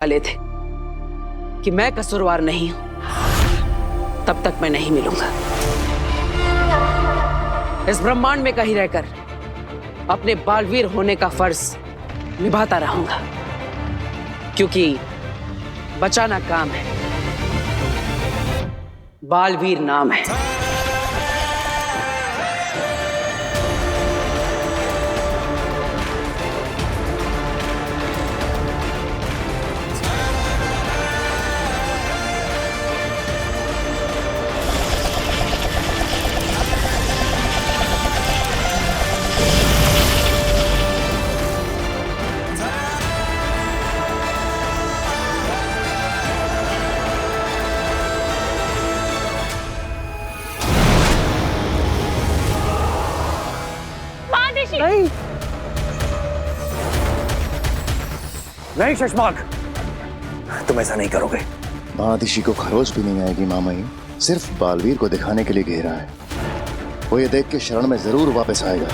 वाले थे कि मैं कसूरवार नहीं हूं, तब तक मैं नहीं मिलूंगा। इस ब्रह्मांड में कहीं रहकर अपने बालवीर होने का फर्ज निभाता रहूंगा, क्योंकि बचाना काम है, बालवीर नाम है। नहीं नहीं शशमाक, तुम ऐसा नहीं करोगे। महादिशी को खरोच भी नहीं आएगी मामई, सिर्फ बालवीर को दिखाने के लिए घेरा है। वो ये देख के शरण में जरूर वापस आएगा।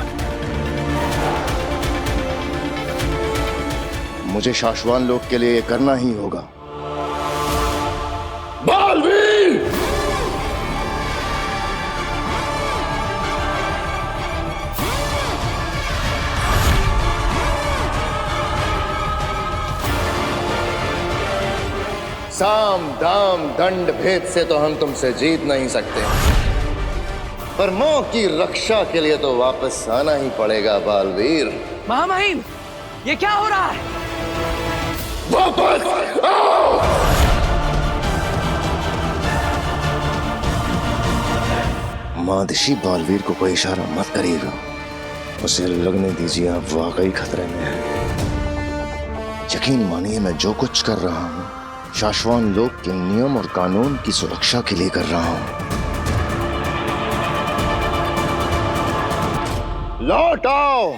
मुझे शाश्वान लोक के लिए ये करना ही होगा। बालवीर! साम दाम दंड भेद से तो हम तुमसे जीत नहीं सकते, पर मोह की रक्षा के लिए तो वापस आना ही पड़ेगा बालवीर। महामहिम, ये क्या हो रहा है? वापस आओ! मादिशी बालवीर को कोई इशारा मत करिएगा, उसे लगने दीजिए आप वाकई खतरे में हैं। यकीन मानिए मैं जो कुछ कर रहा हूं शाश्वान लोक के नियम और कानून की सुरक्षा के लिए कर रहा हूं। लौट आओ!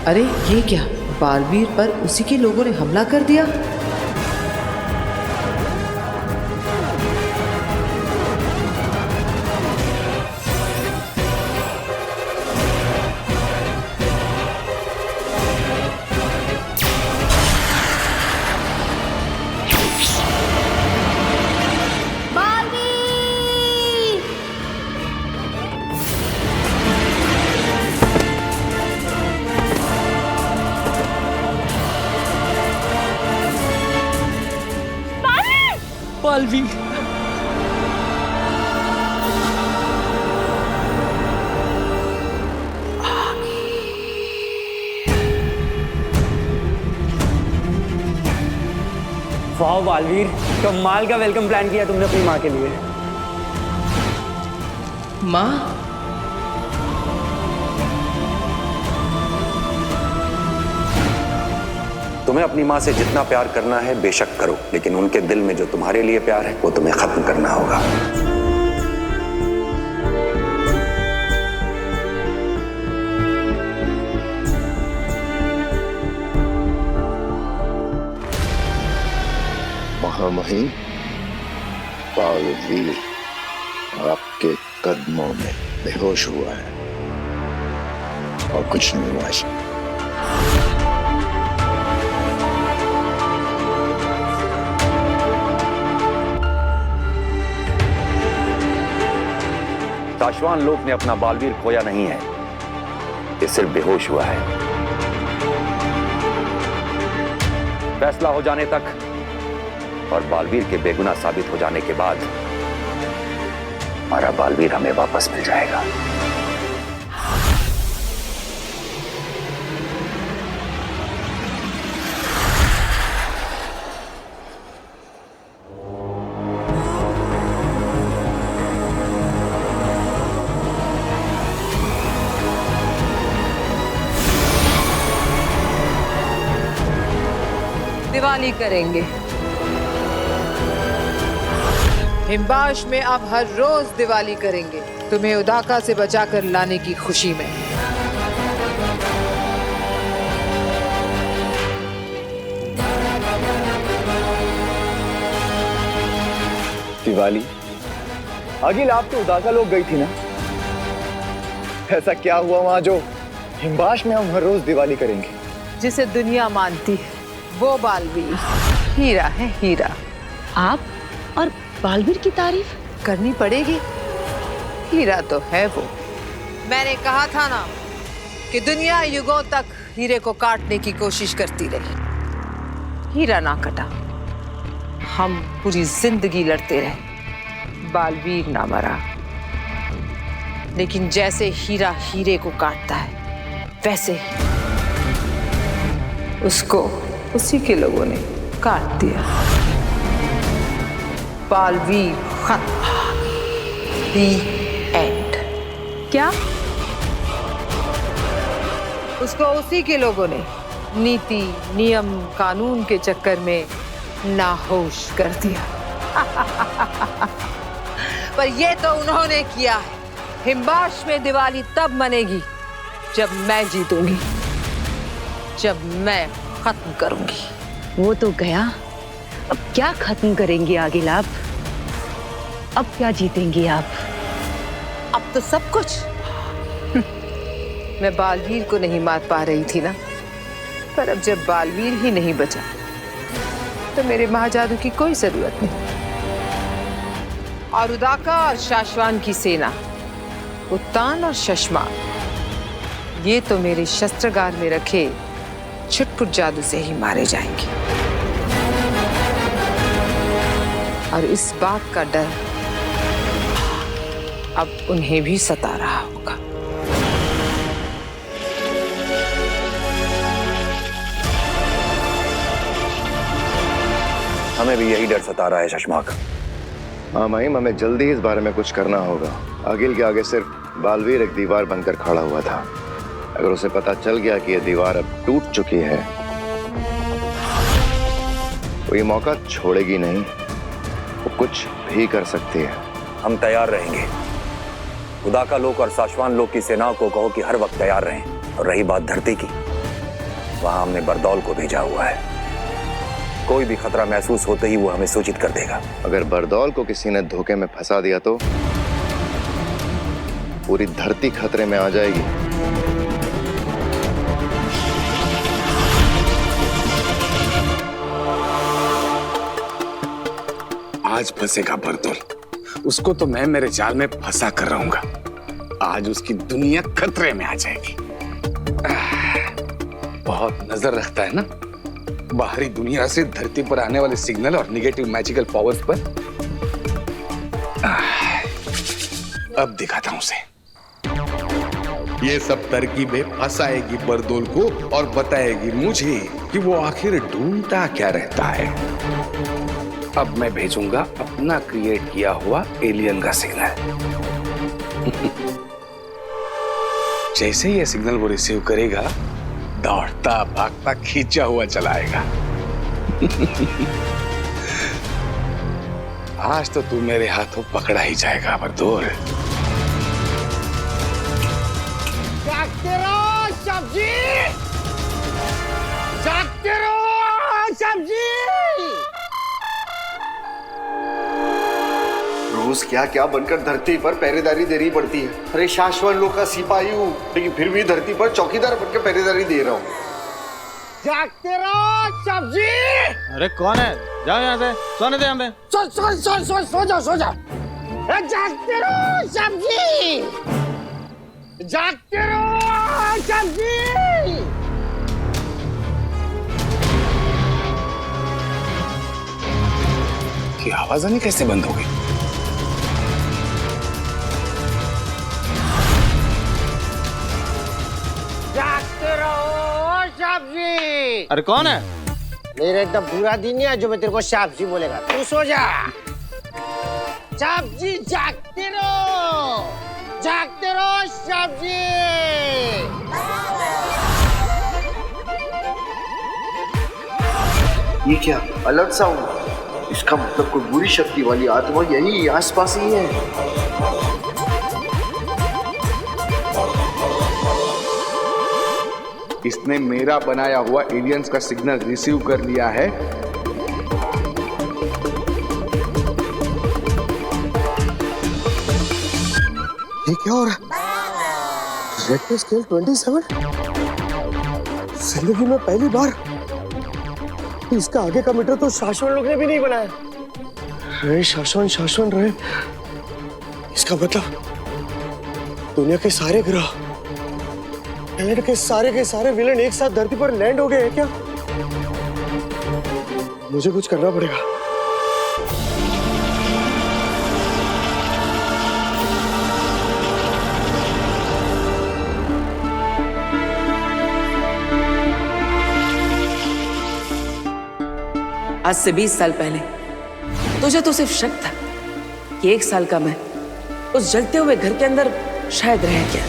अरे ये क्या, बालवीर पर उसी के लोगों ने हमला कर दिया। बालवीर, वाह बालवीर, कमाल का वेलकम प्लान किया तुमने अपनी माँ के लिए। माँ? तुम्हें अपनी माँ से जितना प्यार करना है बेशक करो, लेकिन उनके दिल में जो तुम्हारे लिए प्यार है वो तुम्हें खत्म करना होगा। महामहिम बालवीर, आपके कदमों में बेहोश हुआ है और कुछ नहीं हुआ है। शाश्वान लोक ने अपना बालवीर खोया नहीं है, ये सिर्फ बेहोश हुआ है। फैसला हो जाने तक और बालवीर के बेगुनाह साबित हो जाने के बाद हमारा बालवीर हमें वापस मिल जाएगा। दिवाली करेंगे। हिमबाश में अब हर रोज दिवाली करेंगे, तुम्हें उदाका से बचाकर लाने की खुशी में। दिवाली? अगिल, आप तो उदाका लोग गई थी ना? ऐसा क्या हुआ वहां जो हिमबाश में हम हर रोज दिवाली करेंगे? जिसे दुनिया मानती है वो बालवीर हीरा है, हीरा। आप और बालवीर की तारीफ करनी पड़ेगी, हीरा तो है वो। मैंने कहा था ना कि दुनिया युगों तक हीरे को काटने की कोशिश करती रही, हीरा ना कटा। हम पूरी जिंदगी लड़ते रहे, बालवीर ना मरा। लेकिन जैसे हीरा हीरे को काटता है, वैसे ही उसको उसी के लोगों ने काट दिया। बालवीर खत्म। The end। क्या? उसको उसी के लोगों ने नीति, नियम, कानून के चक्कर में नाहोश कर दिया। पर ये तो उन्होंने किया है। हिमबाश में दिवाली तब मनेगी जब मैं जीतूंगी, जब मैं खत्म करूंगी। वो तो गया, अब क्या खत्म करेंगी आगिल आप? अब क्या जीतेंगी आप? अब तो सब कुछ। मैं बालवीर को नहीं मार पा रही थी ना, पर अब जब बालवीर ही नहीं बचा तो मेरे महाजादू की कोई जरूरत नहीं। और उदाका और शाश्वान की सेना, उत्तान और शशमान, ये तो मेरे शस्त्रागार में रखे छुटपुट जादू से ही मारे जाएंगे। और इस बात का डर अब उन्हें भी सता रहा होगा। हमें भी यही डर सता रहा है शशमाक। हाँ महिम, हमें जल्दी इस बारे में कुछ करना होगा। आगिल के आगे सिर्फ बालवीर एक दीवार बनकर खड़ा हुआ था। अगर उसे पता चल गया कि यह दीवार अब टूट चुकी है तो ये मौका छोड़ेगी नहीं, वो कुछ भी कर सकती है। हम तैयार रहेंगे। उदाका लोक और शाश्वान लोक की सेनाओं को कहो कि हर वक्त तैयार रहें। और रही बात धरती की, वहां हमने बरदौल को भेजा हुआ है। कोई भी खतरा महसूस होते ही वो हमें सूचित कर देगा। अगर बरदौल को किसी ने धोखे में फंसा दिया तो पूरी धरती खतरे में आ जाएगी। आज फंसेगा बरदौल, उसको तो मैं मेरे जाल में फंसा कर रहूंगा। आज उसकी दुनिया खतरे में आ जाएगी। बहुत नजर रखता है ना बाहरी दुनिया से धरती पर आने वाले सिग्नल और निगेटिव मैजिकल पावर्स पर। अब दिखाता हूं उसे। ये सब तरकीबें फंसाएगी बरदौल को और बताएगी मुझे कि वो आखिर ढूंढता क्या रहता है। अब मैं भेजूंगा अपना क्रिएट किया हुआ एलियन का सिग्नल। जैसे ही ये सिग्नल वो रिसीव करेगा, दौड़ता भागता खींचा हुआ चलाएगा। आज तो तू मेरे हाथों पकड़ा ही जाएगा बरदौल। जागते रहो सब्जी, जागते रहो सब्जी। जासूस क्या क्या बनकर धरती पर पहरेदारी देनी पड़ती है। अरे शाश्वत लोग का सिपाही हूँ, लेकिन फिर भी धरती पर चौकीदार बनकर पहरेदारी दे रहा हूँ। जागते रहो सब्जी। अरे कौन है? जाओ यहाँ से, सोने दे हमें। सो जाओ। जागते रहो सब्जी, जागते रहो सब्जी। की आवाज आनी कैसे बंद हो गई? जागते रहो सब्जी। अरे कौन है? मेरा इतना बुरा दिन नहीं है जो मैं तेरे को सब्जी बोलेगा। तू सो जा। सब्जी जागते रहो सब्जी। ये क्या अलर्ट साउंड? इसका मतलब कोई बुरी शक्ति वाली आत्मा यही आसपास ही है। इसने मेरा बनाया हुआ एलियंस का सिग्नल रिसीव कर लिया है। ये क्या हो रहा है? Richter scale 27? जिंदगी में पहली बार। इसका आगे का मीटर तो शाश्वत लोग ने भी नहीं बनाया। अरे शाश्वत रहे। इसका मतलब दुनिया के सारे ग्रह, प्लैनेट के सारे विलेन एक साथ धरती पर लैंड हो गए हैं क्या? मुझे कुछ करना पड़ेगा। आज से 20 साल पहले तुझे तो सिर्फ शक था कि 1 साल का मैं उस जलते हुए घर के अंदर शायद रह गया।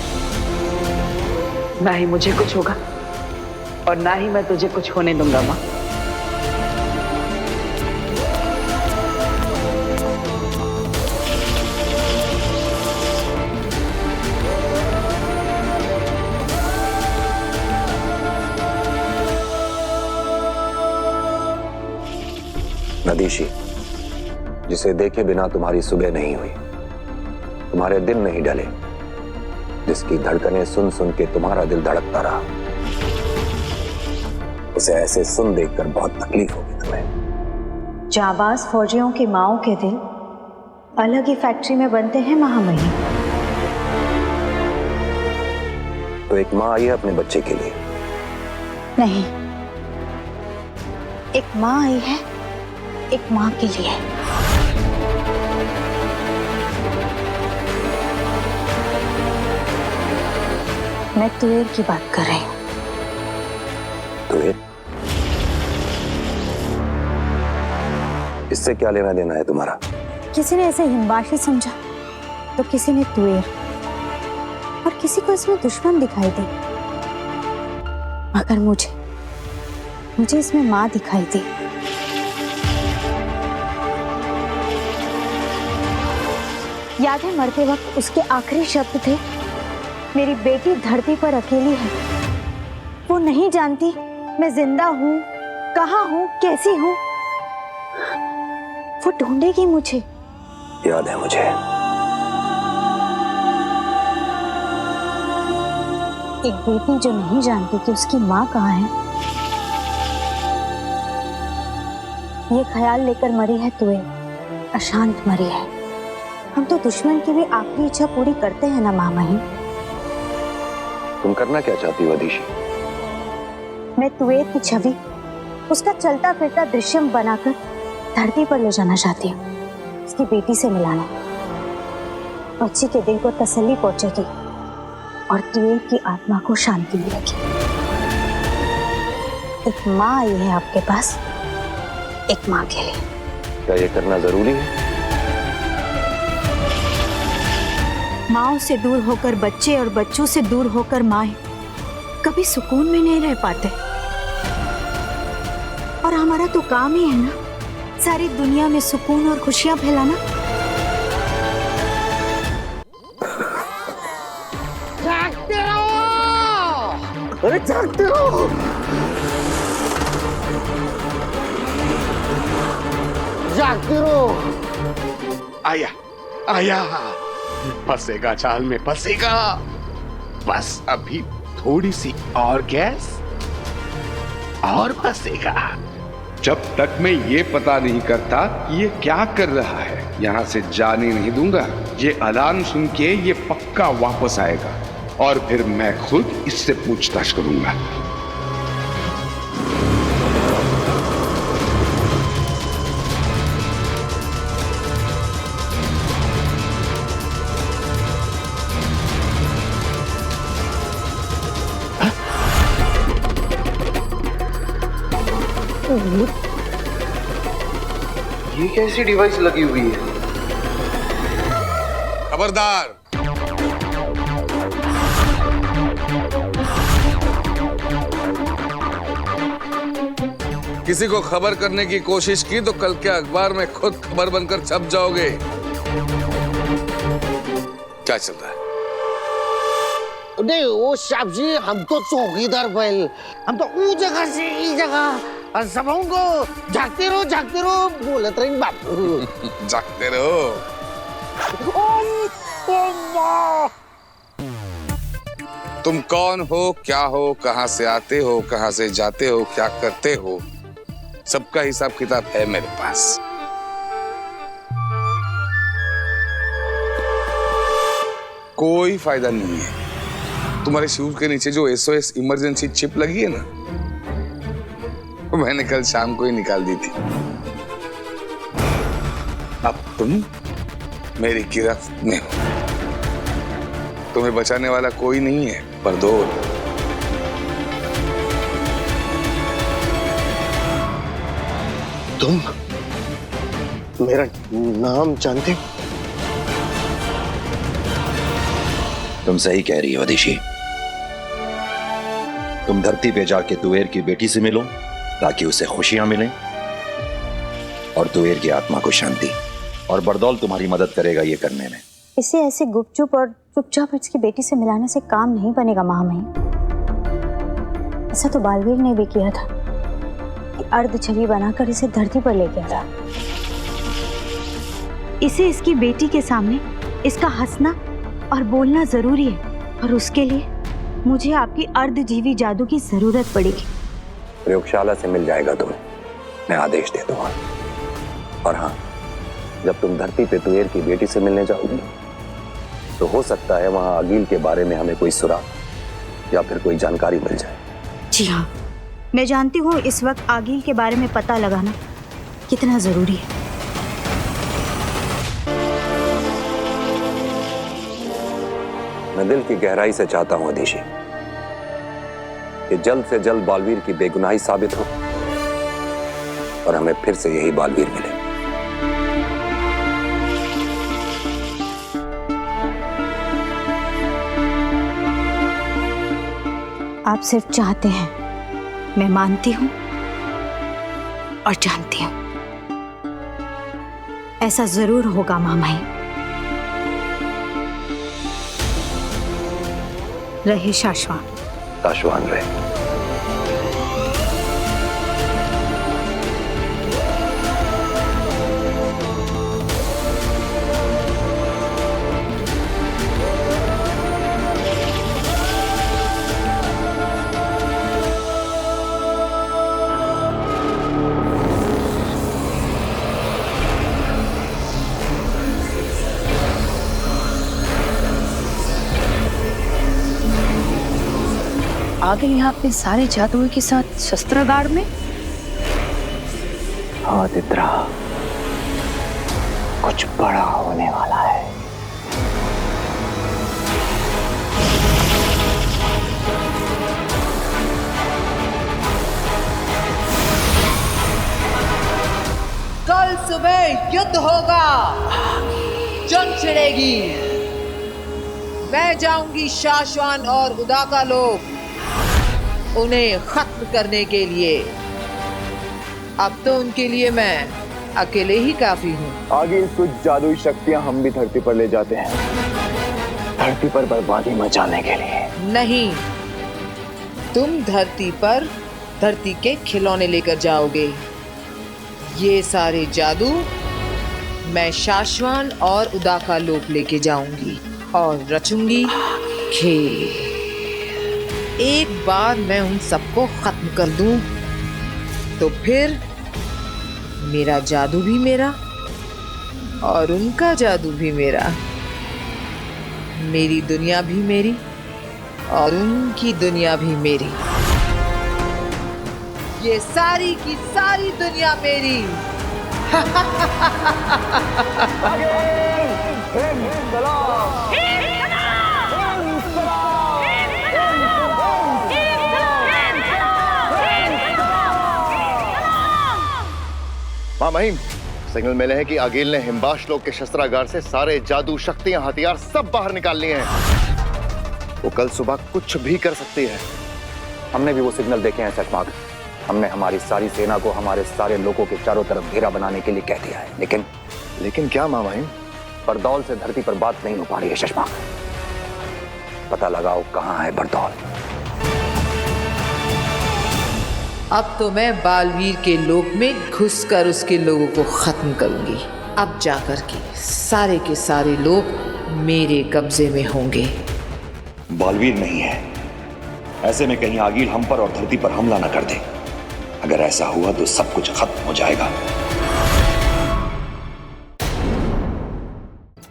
ना ही मुझे कुछ होगा और ना ही मैं तुझे कुछ होने दूंगा माँ। नदीशी, जिसे देखे बिना तुम्हारी सुबह नहीं हुई, तुम्हारे दिन नहीं ढले, जिसकी धड़कनें सुन सुन के तुम्हारा दिल धड़कता रहा, उसे ऐसे सुन देखकर बहुत तकलीफ होगी तुम्हें। जाबाज फौजियों की माओं के दिल अलग ही फैक्ट्री में बनते हैं महामहिम। तो एक माँ आई है अपने बच्चे के लिए? नहीं, एक माँ आई है एक माँ के लिए। मैं तुएर की बात कर रही हूँ। तुएर? इससे क्या लेना देना है तुम्हारा? किसी ने इसे हिमवाशी समझा तो किसी ने तुएर, और किसी को इसमें दुश्मन दिखाई दी, मगर मुझे इसमें माँ दिखाई दी। याद है मरते वक्त उसके आखिरी शब्द थे, मेरी बेटी धरती पर अकेली है, वो नहीं जानती मैं जिंदा हूँ, कहाँ हूँ, कैसी हूँ, वो ढूंढेगी मुझे। याद है मुझे। एक बेटी जो नहीं जानती कि उसकी माँ कहाँ है, ये ख्याल लेकर मरी है तुएर, अशांत मरी है। हम तो दुश्मन की भी आखिरी इच्छा पूरी करते हैं ना महामहिम। तुम करना क्या चाहती हो अदीशी? मैं तुएर की छवि उसका चलता फिरता दृश्यम बनाकर धरती पर ले जाना चाहती हूँ, उसकी बेटी से मिलाना। बच्ची के दिल को तसल्ली पहुंचेगी और तुएर की आत्मा को शांति मिलेगी। एक माँ आई है आपके पास, एक माँ के लिए। क्या ये करना जरूरी है? माँओं से दूर होकर बच्चे और बच्चों से दूर होकर माएं कभी सुकून में नहीं रह पाते, और हमारा तो काम ही है ना सारी दुनिया में सुकून और खुशियां फैलाना। जागते रहो, अरे जागते रहो। जागते रहो। आया आया, फंसेगा जाल में फंसेगा। बस अभी थोड़ी सी और गैस और फंसेगा। जब तक मैं ये पता नहीं करता कि ये क्या कर रहा है, यहां से जाने नहीं दूंगा। ये अलार्म सुन के ये पक्का वापस आएगा और फिर मैं खुद इससे पूछताछ करूंगा। ये कैसी डिवाइस लगी हुई है? खबरदार, किसी को खबर करने की कोशिश की तो कल के अखबार में खुद खबर बनकर छप जाओगे। क्या चल रहा है? नहीं वो साहब जी, हम तो चौकीदार बैल, हम तो वो जगह से इस जगह और सब को जागते रहो बोलत रही बाप। जागते रहो। तुम कौन हो, क्या हो, कहां से आते हो, कहां से जाते हो, क्या करते हो, सबका हिसाब किताब है मेरे पास। कोई फायदा नहीं है। तुम्हारे शूज के नीचे जो SOS इमरजेंसी चिप लगी है ना, मैंने कल शाम को ही निकाल दी थी। अब तुम मेरी गिरफ्त में हो। तुम्हें बचाने वाला कोई नहीं है बरदौल। तुम मेरा नाम जानते हो? तुम सही कह रही हो दिशी। तुम धरती पे जाके तुवेर की बेटी से मिलो ताकि उसे खुशियां मिलें और तुवेर की आत्मा को शांति, और बरदौल तुम्हारी मदद करेगा ये करने में। इसे ऐसे गुपचुप और चुपचाप इसकी बेटी से मिलाने से काम नहीं बनेगा महामहिम। ऐसा तो बालवीर ने भी किया था कि अर्ध छवि बनाकर इसे धरती पर ले गया था। इसे इसकी बेटी के सामने इसका हंसना और बोलना जरूरी है, और उसके लिए मुझे आपकी अर्धजीवी जादू की जरूरत पड़ेगी। प्रयोगशाला से मिल जाएगा तुम्हें, मैं आदेश दे दूंगा। और हाँ, जब तुम धरती पे तुवेर की बेटी से मिलने जाओगी तो हो सकता है वहां आगिल के बारे में हमें कोई सुराग या फिर कोई जानकारी मिल जाए। जी हाँ, मैं जानती हूँ इस वक्त आगिल के बारे में पता लगाना कितना जरूरी है। मैं दिल की गहराई से चाहता हूं अधीशी कि जल्द से जल्द बालवीर की बेगुनाही साबित हो और हमें फिर से यही बालवीर मिले। आप सिर्फ चाहते हैं, मैं मानती हूं और जानती हूं ऐसा जरूर होगा मामाई। रहे शाश्वान। शाश्वान रहे। आ गए यहाँ पे सारे जादुओं के साथ शस्त्रागार में। हाँ तित्रा, कुछ बड़ा होने वाला है। कल सुबह युद्ध होगा, जंग छिड़ेगी। मैं जाऊंगी शाश्वान और उदाका लोग उन्हें खत्म करने के लिए। अब तो उनके लिए मैं अकेले ही काफी हूँ। आगे कुछ जादुई शक्तियां हम भी धरती पर ले जाते हैं, धरती पर बर्बादी मचाने के लिए। नहीं, तुम धरती पर धरती के खिलौने लेकर जाओगे। ये सारे जादू मैं शाश्वान और उदाका लोक लेके जाऊंगी और रचूंगी खेल। एक बार मैं उन सबको खत्म कर दूं तो फिर मेरा जादू भी मेरा और उनका जादू भी मेरा, मेरी दुनिया भी मेरी और उनकी दुनिया भी मेरी, ये सारी की सारी दुनिया मेरी। मां महिम, सिग्नल मिले हैं कि आगिल ने हिम्बाश लोक के शस्त्रागार से सारे जादू, शक्तियां, हथियार सब बाहर निकाल लिए हैं। वो कल सुबह कुछ भी कर सकती है। हमने भी वो सिग्नल देखे हैं चकमाक। हमने हमारी सारी सेना को हमारे सारे लोगों के चारों तरफ घेरा बनाने के लिए कह दिया है, लेकिन क्या मां महिम? बरदौल से धरती पर बात नहीं हो पा रही है चकमाक। पता लगाओ कहां है बरदौल। अब तो मैं बालवीर के लोक में घुसकर उसके लोगों को खत्म करूंगी। अब जाकर के सारे लोग मेरे कब्जे में होंगे। बालवीर नहीं है, ऐसे में कहीं आगिल हम पर और धरती पर हमला न कर दे। अगर ऐसा हुआ तो सब कुछ खत्म हो जाएगा।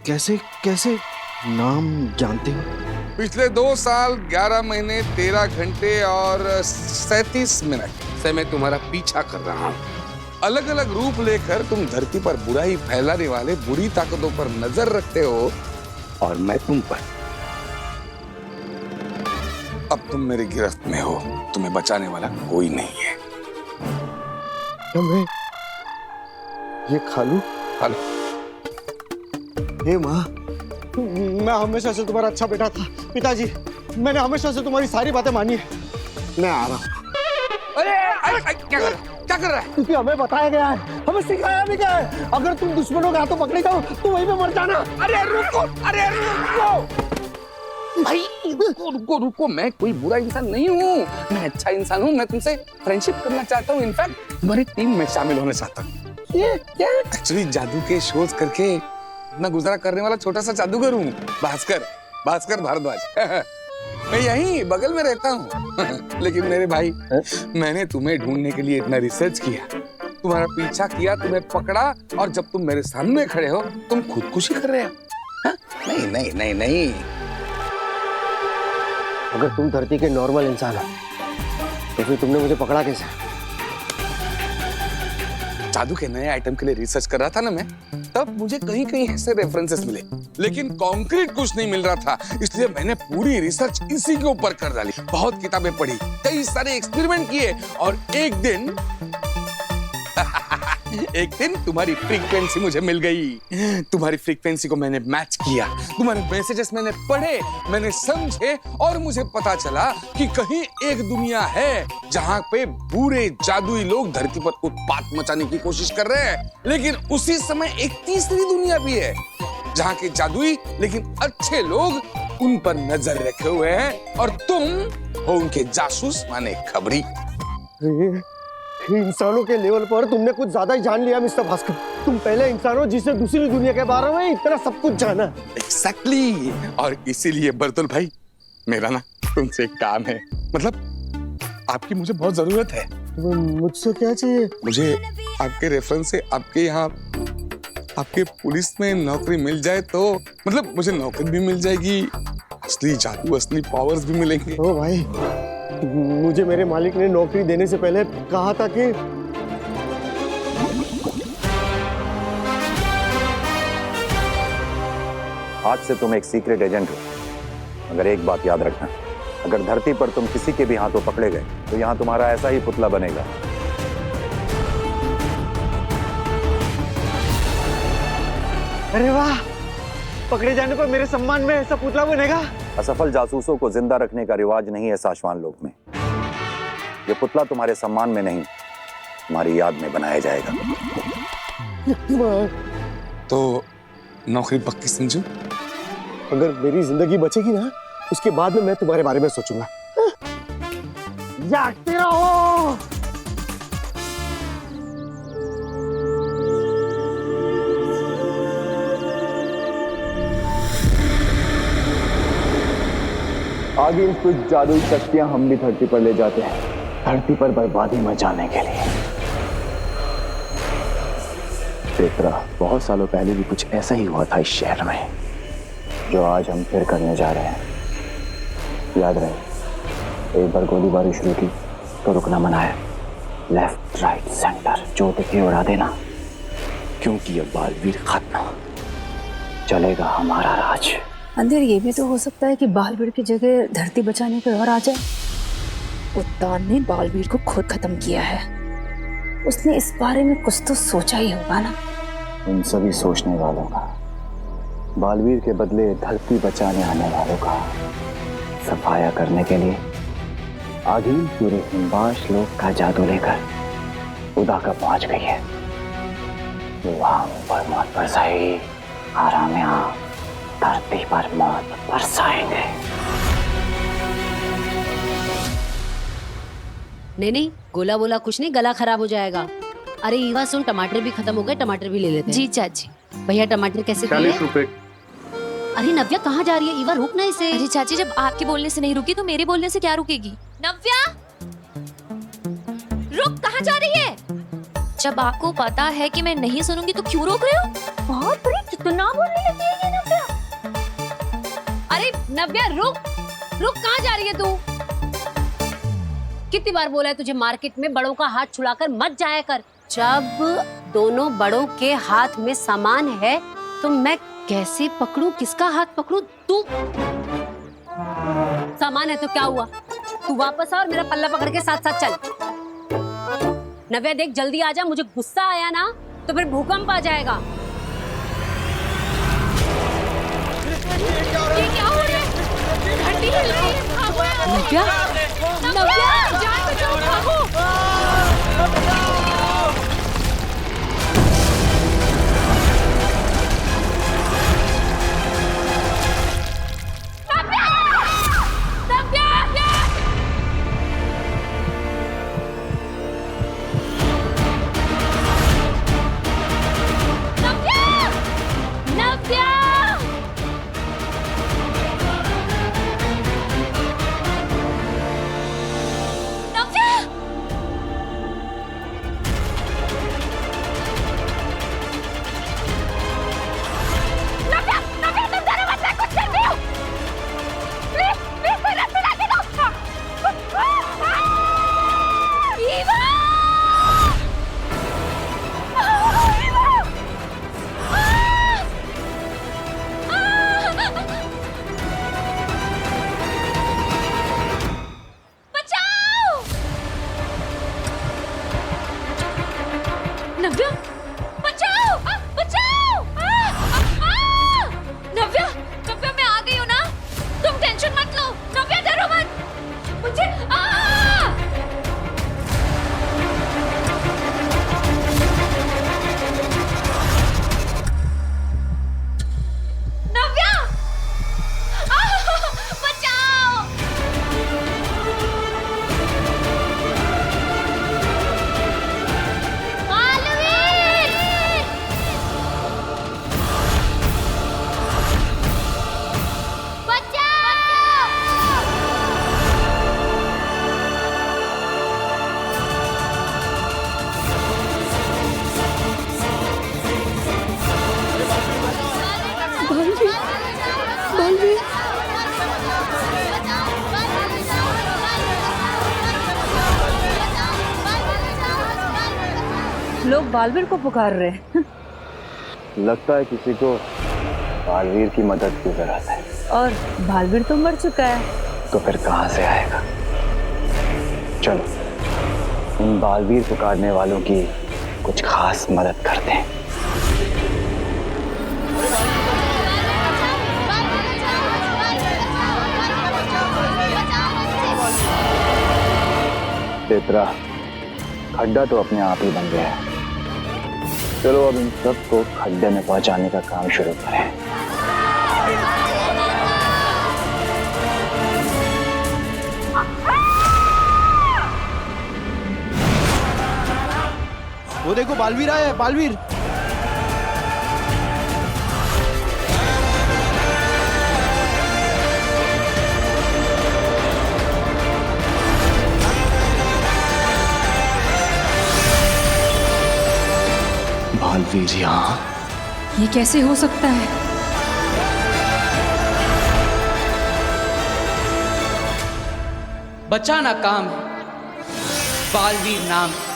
कैसे कैसे नाम जानते हो? पिछले 2 साल 11 महीने 13 घंटे और 37 मिनट से मैं तुम्हारा पीछा कर रहा हूँ। अलग अलग रूप लेकर तुम धरती पर बुराई फैलाने वाले बुरी ताकतों पर नजर रखते हो और मैं तुम पर। अब तुम मेरी गिरफ्त में हो, तुम्हें बचाने वाला कोई नहीं है। मैं ये खालू? हे माँ, मैं हमेशा से तुम्हारा अच्छा बेटा था। पिताजी, मैंने हमेशा से तुम्हारी सारी बातें मानी है। मैं आ रहा हूँ। अरे क्या कर रहा है? क्योंकि हमें बताया गया है, हमें सिखाया भी गया है, अगर तुम दुश्मनों के हाथों पकड़े जाओ तो वहीं पे मर जाना। अरे रुको भाई, रुको। मैं कोई बुरा इंसान नहीं हूँ, मैं अच्छा इंसान हूँ। मैं तुमसे फ्रेंडशिप करना चाहता हूँ। इनफैक्ट तुम्हारी टीम में शामिल होना चाहता हूँ। ये क्या? एक्चुअली जादू के शोध करके अपना गुजारा करने वाला छोटा सा जादूगर हूँ, भास्कर भारद्वाज। मैं यहीं बगल में रहता हूँ। लेकिन मेरे भाई, मैंने तुम्हें ढूंढने के लिए इतना रिसर्च किया, तुम्हारा पीछा किया, तुम्हें पकड़ा, और जब तुम मेरे सामने खड़े हो तुम खुदकुशी कर रहे हो। नहीं। अगर तुम धरती के नॉर्मल इंसान हो तो फिर तुमने मुझे पकड़ा कैसे? जादू के नए आइटम के लिए रिसर्च कर रहा था ना मैं, तब मुझे कहीं कहीं ऐसे रेफरेंसेस मिले, लेकिन कॉन्क्रीट कुछ नहीं मिल रहा था। इसलिए मैंने पूरी रिसर्च इसी के ऊपर कर डाली। बहुत किताबें पढ़ी, कई सारे एक्सपेरिमेंट किए, और एक दिन तुम्हारी फ्रीक्वेंसी मुझे मिल गई। तुम्हारी फ्रीक्वेंसी को मैंने मैच किया, तुम्हारे मैसेजेस मैंने पढ़े, मैंने समझे, और मुझे पता चला कि कहीं एक दुनिया है जहां पे बुरे जादुई लोग धरती पर उत्पात मचाने की कोशिश कर रहे हैं। लेकिन उसी समय एक तीसरी दुनिया भी है जहां के जादुई लेकिन अच्छे लोग उन पर नजर रखे हुए हैं, और तुम हो उनके जासूस माने खबरी। इंसानों के लेवल पर तुमने कुछ ज्यादा ही जान लिया मिस्टर भास्कर। तुम पहले इंसान हो जिसने दूसरी दुनिया के बारे में इतना सब कुछ जाना। Exactly। और इसीलिए बर्तुल भाई, मेरा ना तुमसे एक काम है, मतलब आपकी मुझे बहुत जरूरत है। मुझसे क्या चाहिए? मुझे आपके रेफरेंस से आपके यहाँ आपके पुलिस में नौकरी मिल जाए तो, मतलब मुझे नौकरी भी मिल जाएगी, असली जादू, असली पावर्स भी मिलेंगे। ओ भाई, मुझे मेरे मालिक ने नौकरी देने से पहले कहा था कि आज से तुम एक सीक्रेट एजेंट हो, मगर एक बात याद रखना, अगर धरती पर तुम किसी के भी हाथों पकड़े गए तो यहाँ तुम्हारा ऐसा ही पुतला बनेगा। अरे वाह, पकड़े जाने पर मेरे सम्मान में ऐसा पुतला बनेगा? असफल जासूसों को जिंदा रखने का रिवाज नहीं है शाश्वान लोक में। ये पुतला तुम्हारे सम्मान में नहीं, तुम्हारी याद में बनाया जाएगा। तो नौकरी पक्की समझो? अगर मेरी जिंदगी बचेगी ना, उसके बाद में मैं तुम्हारे बारे में सोचूंगा। जागते रहो। आगे कुछ जादुई शक्तियां हम भी धरती पर ले जाते हैं, धरती पर बर्बादी मचाने के लिए। पेत्रा, बहुत सालों पहले भी कुछ ऐसा ही हुआ था इस शहर में, जो आज हम फिर करने जा रहे हैं। याद रहे, एक बार गोलीबारी शुरू की तो रुकना मना है। लेफ्ट राइट सेंटर जो दिखे उड़ा देना, क्योंकि अब बालवीर खत्म, चलेगा हमारा राज। अंधेर ये भी तो हो सकता है कि बालवीर की जगह धरती बचाने कोई और आ जाए। उत्तान ने बालवीर को खुद खत्म किया है, उसने इस बारे में कुछ तो सोचा ही होगा ना। उन सभी सोचने वालों का, बालवीर के बदले धरती बचाने आने वालों का सफाया करने के लिए आगिल पूरे हिमबाश लोक का जादू लेकर उदाका पहुंच गई है। वहां पर मौत बरसाएगी, आराम यहाँ धरती पर मौत बरसाएंगे। नहीं, गोला बोला कुछ नहीं, गला खराब हो जाएगा। अरे ईवा सुन, टमाटर भी खत्म हो गए, टमाटर भी ले लेते हैं। जी चाची। भैया टमाटर कैसे दिए? 40 रुपए। अरे नव्या कहाँ जा रही है? ईवा रुक ना इसे। अरे चाची, जब आपके बोलने से नहीं रुकी तो मेरे बोलने से क्या रुकेगी? नव्या, रुक, कहाँ जा रही है? जब आपको पता है कि मैं नहीं सुनूंगी तो क्यों रोक रहे हो? बाप रे, कितना बोलने लगी है ये नव्या। अरे नव्या रुक, कहाँ जा रही है तू? कितनी बार बोला है तुझे मार्केट में बड़ों का हाथ छुड़ाकर मत जाया कर। जब दोनों बड़ों के हाथ में सामान है तो मैं कैसे पकड़ूं, किसका हाथ पकड़ूं? तू सामान है तो क्या हुआ, तू वापस आ और मेरा पल्ला पकड़ के साथ साथ चल। नव्या देख, जल्दी आ जा, मुझे गुस्सा आया ना तो फिर भूकंप आ जाएगा। ये क्या हो रहा है? घंटी हिल रही है, भागो यहाँ से। नव्या, जान बचाओ, भागो। नव्या, बचाओ, बचाओ! नव्या, नव्या मैं आ गई हूँ ना, तुम टेंशन मत लो। नव्या डरो मत, मुझे नव्या, बचाओ! लोग बालवीर को पुकार रहे हैं। लगता है किसी को बालवीर की मदद की जरूरत है। और बालवीर तो मर चुका है, तो फिर कहां से आएगा? चलो इन बालवीर पुकारने वालों की कुछ खास मदद करते हैं। पेत्रा, खड्डा तो अपने आप ही बन गया है। चलो अब इन सबको खड्डे में पहुंचाने का काम शुरू करें। वो देखो, बालवीर आया है, बालवीर। बालवीर यहाँ? ये कैसे हो सकता है? बचाना काम है, बालवीर नाम है।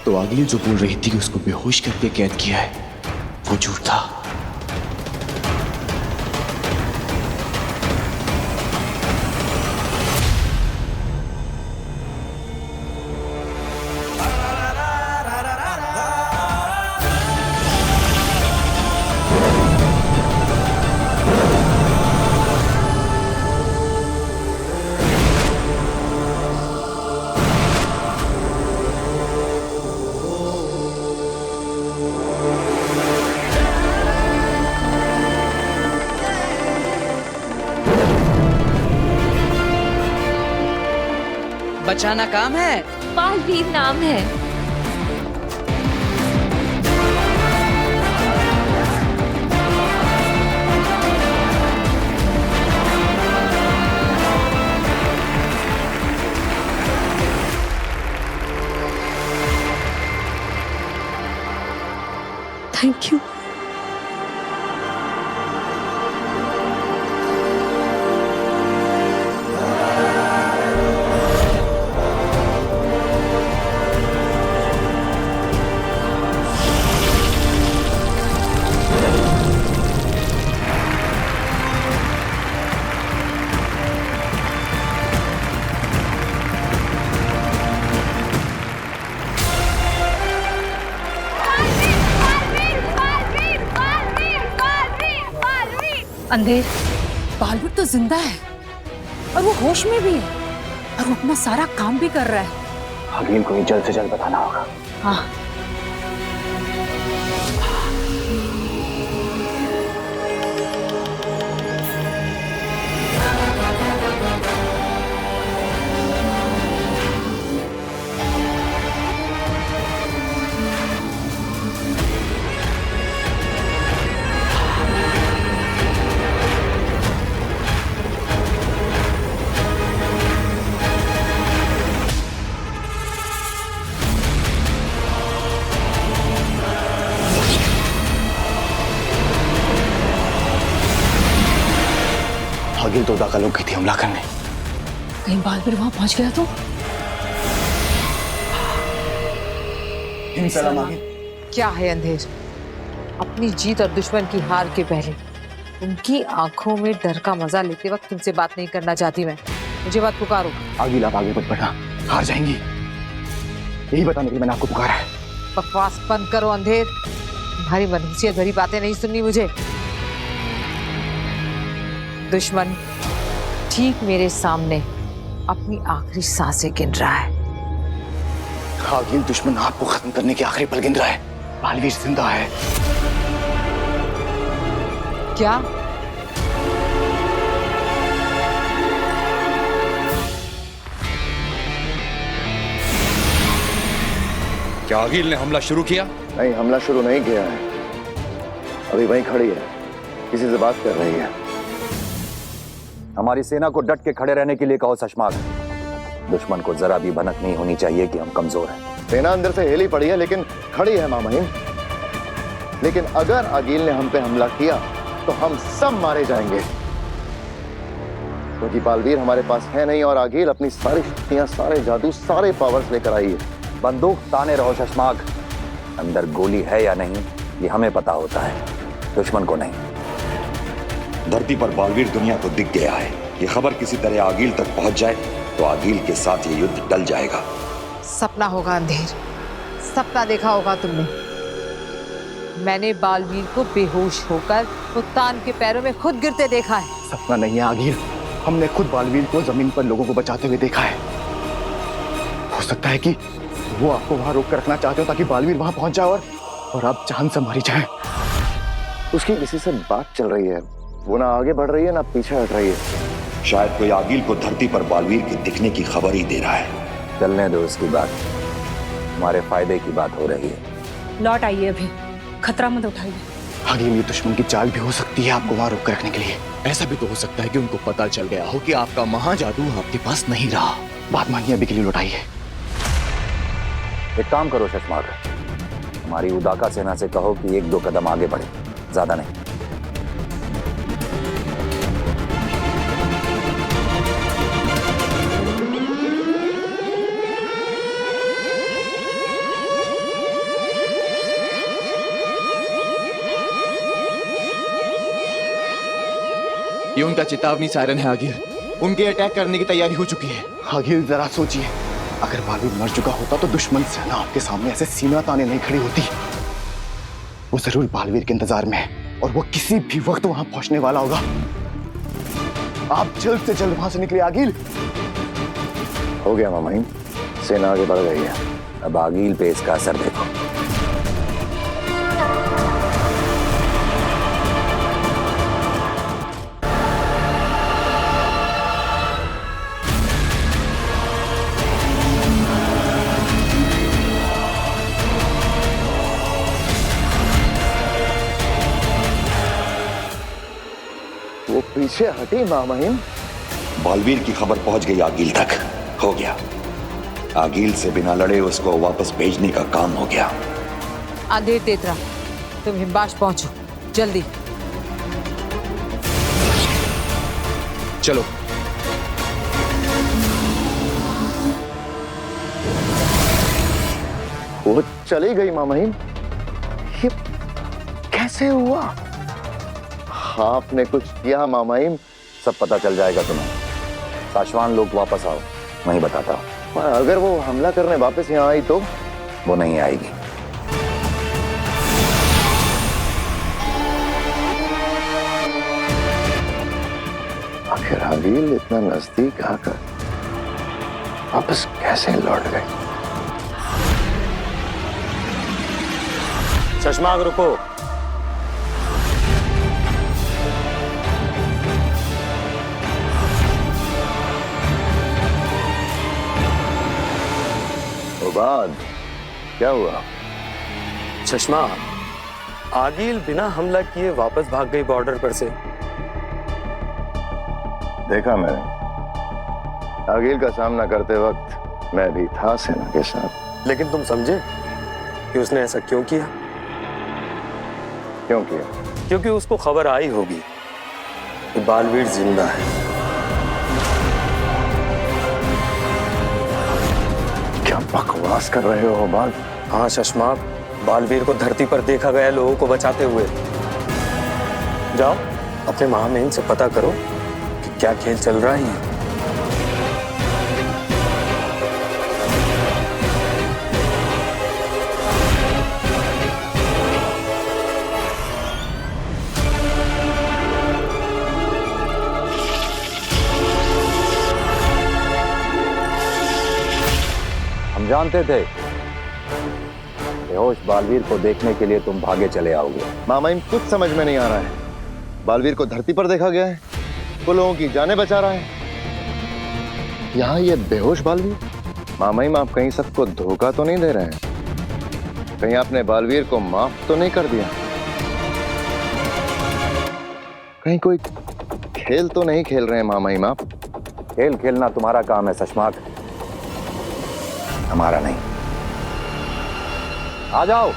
तो आगिल जो बोल रही थी कि उसको बेहोश करके कैद किया है, वो झूठ था। बचाना काम है, बालवीर नाम है। Thank you. अंधेर, बालवीर तो जिंदा है और वो होश में भी है और वो अपना सारा काम भी कर रहा है। आगिल को ये जल्द से जल्द बताना होगा। हाँ। आगिल तो दाखिल गई थी हमला करने। कहीं बालवीर वहां पहुंच गया तो? क्या है अंधेर? अपनी जीत और दुश्मन की हार के पहले उनकी आंखों में डर का मजा लेते वक्त तुमसे बात नहीं करना चाहती मैं। मुझे बात पुकारो। आगिल आप आगे मत बढ़ना, हार जाएंगी। यही बताने के लिए मैंने आपको पुकारा है। बकवास बंद करो अंधेर, तुम्हारी मनहूसियत भरी बातें नहीं सुननी मुझे। दुश्मन ठीक मेरे सामने अपनी आखिरी सांसें गिन रहा है। आगिल दुश्मन आपको खत्म करने के आखिरी पल गिन रहा है। बालवीर जिंदा है। क्या? क्या आगिल ने हमला शुरू किया? नहीं, हमला शुरू नहीं किया है। अभी वहीं खड़ी है, किसी से बात कर रही है। हमारी सेना को डट के खड़े रहने के लिए कहो शशमाग। दुश्मन को जरा भी भनक नहीं होनी चाहिए कि हम कमजोर हैं। सेना अंदर से हिली पड़ी है लेकिन खड़ी है मामहीन। लेकिन अगर आगिल ने हम पे हमला किया तो हम सब मारे जाएंगे, क्योंकि बालवीर हमारे पास है नहीं और आगिल अपनी सारी शक्तियां, सारे जादू, सारे पावर्स लेकर आई है। बंदूक ताने रहो शशमाग। अंदर गोली है या नहीं ये हमें पता होता है, दुश्मन को नहीं। धरती पर बालवीर दुनिया को दिख गया है। ये खबर किसी तरह आगिल तक पहुंच जाए तो आगिल के साथ ये युद्ध टल जाएगा। सपना होगा अंधेर, सपना देखा होगा तुमने। मैंने बालवीर को बेहोश होकर उत्तान के पैरों में खुद गिरते देखा है। सपना नहीं है आगिल, हमने खुद बालवीर को जमीन पर लोगों को बचाते हुए देखा है। हो सकता है कि वो आपको वहां रोक कर रखना चाहते हो ताकि बालवीर वहां पहुंच जाए और आप जान से मारी जाए। उसकी किसी से बात चल रही है, वो ना आगे बढ़ रही है ना पीछे हट रही है। शायद कोई आगिल को धरती पर बालवीर के दिखने की खबर ही दे रहा है। चलने दो उसकी बात, हमारे फायदे की बात हो रही है। लौट आइए, अभी खतरा मत उठाइए। आगे ये दुश्मन की चाल भी हो सकती है आपको वहां रोक कर रखने के लिए। ऐसा भी तो हो सकता है कि उनको पता चल गया हो कि आपका महाजादू आपके पास नहीं रहा। बात मानिए, अभी के लिए लौटाइए। एक काम करो शशमाक, हमारी उदाका सेना से कहो कि 1-2 कदम आगे बढ़े, ज्यादा नहीं। ये उनका चेतावनी सायरन है आगिल। उनके अटैक करने की तैयारी हो चुकी है। आगिल जरा सोचिए, अगर बालवीर मर चुका होता तो दुश्मन सेना आपके सामने ऐसे सीना ताने नहीं खड़ी होती। वो जरूर बालवीर के इंतजार में है और वो किसी भी वक्त वहां पहुंचने वाला होगा। आप जल्द से जल्द वहां से निकले आगिल। हो गया मामाइन, सेना आगे बढ़ गई है। अब आगिल पे इसका असर देखो। वो पीछे हटी मामाइन। बालवीर की खबर पहुंच गई आगिल तक। हो गया, आगिल से बिना लड़े उसको वापस भेजने का काम हो गया। आधे तेतरा, तुम हिम्बाश पहुंचो जल्दी। चलो। वो चली गई मामाइन। ये कैसे हुआ? आपने कुछ किया मामाइन? सब पता चल जाएगा तुम्हें। साशवान लोग वापस आओ, वहीं बताता हूं। अगर वो हमला करने वापस यहाँ आई तो? वो नहीं आएगी। आखिर आगिल इतना नजदीक आकर वापस कैसे लौट गई? शशमाक रुको। बाद क्या हुआ? चश्मा, आगिल बिना हमला किए वापस भाग गई बॉर्डर पर से। देखा मैंने, आगिल का सामना करते वक्त मैं भी था सेना के साथ। लेकिन तुम समझे कि उसने ऐसा क्यों किया? क्यों किया? क्योंकि उसको खबर आई होगी कि बालवीर जिंदा है। क्या बकवास कर रहे हो बाल? हाँ शशमाक, बालवीर को धरती पर देखा गया लोगों को बचाते हुए। जाओ अपने महामहिम से पता करो कि क्या खेल चल रहा है। हम जानते थे बेहोश बालवीर को देखने के लिए तुम भागे चले आओगे। मामाइन, कुछ समझ में नहीं आ रहा है। बालवीर को धरती पर देखा गया है, वो लोगों की जानें बचा रहा है। यहाँ ये बेहोश बालवीर। मामाइन, आप कहीं सबको धोखा तो नहीं दे रहे हैं? कहीं आपने बालवीर को माफ तो नहीं कर दिया? कहीं कोई खेल तो नहीं खेल रहे हैं मामाइन आप? खेल खेलना तुम्हारा काम है शशमाक, हमारा नहीं। आ जाओ।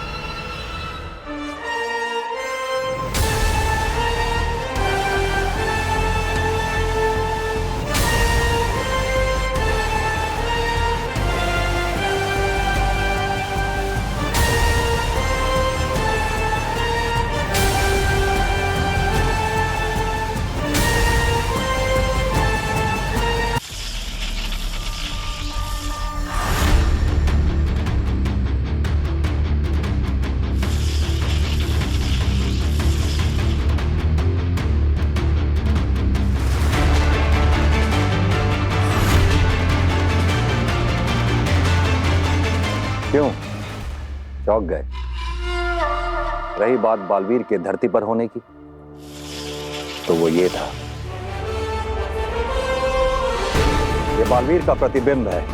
क्यों चौंक गए? रही बात बालवीर के धरती पर होने की, तो वो ये था, ये बालवीर का प्रतिबिंब है।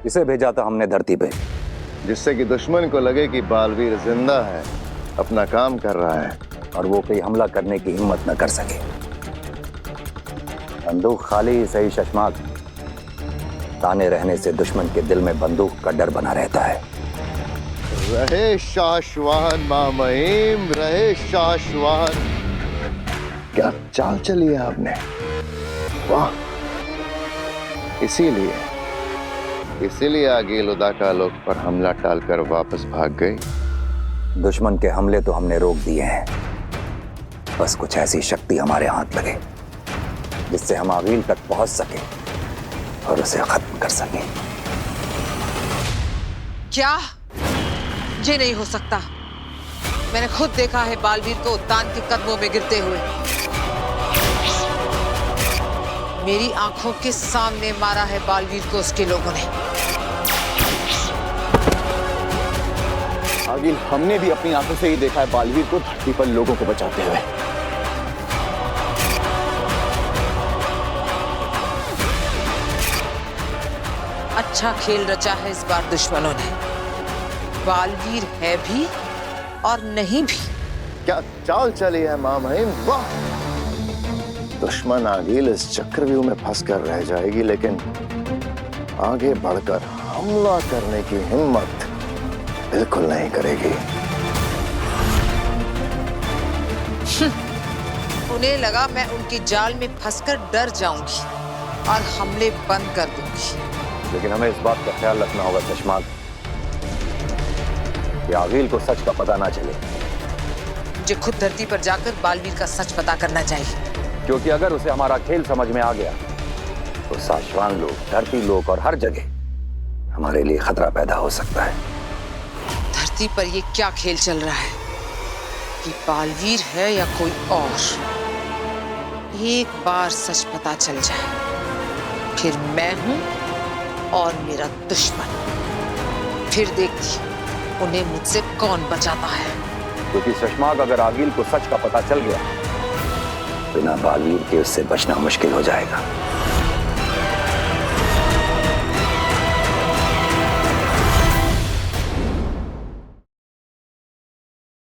इसे भेजा था हमने धरती पे, जिससे कि दुश्मन को लगे कि बालवीर जिंदा है, अपना काम कर रहा है, और वो कोई हमला करने की हिम्मत न कर सके। बंदूक खाली सही शशमाक, ताने रहने से दुश्मन के दिल में बंदूक का डर बना रहता है। रहे शाश्वान मामहीम, रहे शाश्वान। क्या चाल चली है आपने, वाह। इसीलिए आगील उदाका लोग पर हमला टालकर वापस भाग गई। दुश्मन के हमले तो हमने रोक दिए हैं, बस कुछ ऐसी शक्ति हमारे हाथ लगे जिससे हम आगील तक पहुंच सके और उसे खत्म कर सके। क्या? ये नहीं हो सकता। मैंने खुद देखा है बालवीर को उत्तान के कदमों में गिरते हुए। मेरी आंखों के सामने मारा है बालवीर को उसके लोगों ने। आगिल, हमने भी अपनी आंखों से ही देखा है बालवीर को धरती पर लोगों को बचाते हुए। अच्छा खेल रचा है इस बार दुश्मनों ने। बालवीर है भी और नहीं भी। क्या चाल चली है मामहीम, वाह। दुश्मन आगील इस चक्रव्यूह में फंसकर रह जाएगी, लेकिन आगे बढ़कर हमला करने की हिम्मत बिल्कुल नहीं करेगी। उन्हें लगा मैं उनकी जाल में फंसकर डर जाऊंगी और हमले बंद कर दूंगी। लेकिन हमें इस बात का ख्याल रखना होगा शशमाक कि आगील को सच का पता ना चले। मुझे खुद धरती पर जाकर बालवीर का सच पता करना चाहिए, क्योंकि अगर उसे हमारा खेल समझ में आ गया तो साशवान लोग, धरती लोग और हर जगह हमारे लिए खतरा पैदा हो सकता है। धरती पर ये क्या खेल चल रहा है कि बालवीर है या कोई और? एक बार सच पता चल जाए, फिर मैं हूं और मेरा दुश्मन। फिर देखती उन्हें मुझसे कौन बचाता है। क्योंकि शशमाक, अगर आगील को सच का पता चल गया, बिना बालवीर के उससे बचना मुश्किल हो जाएगा।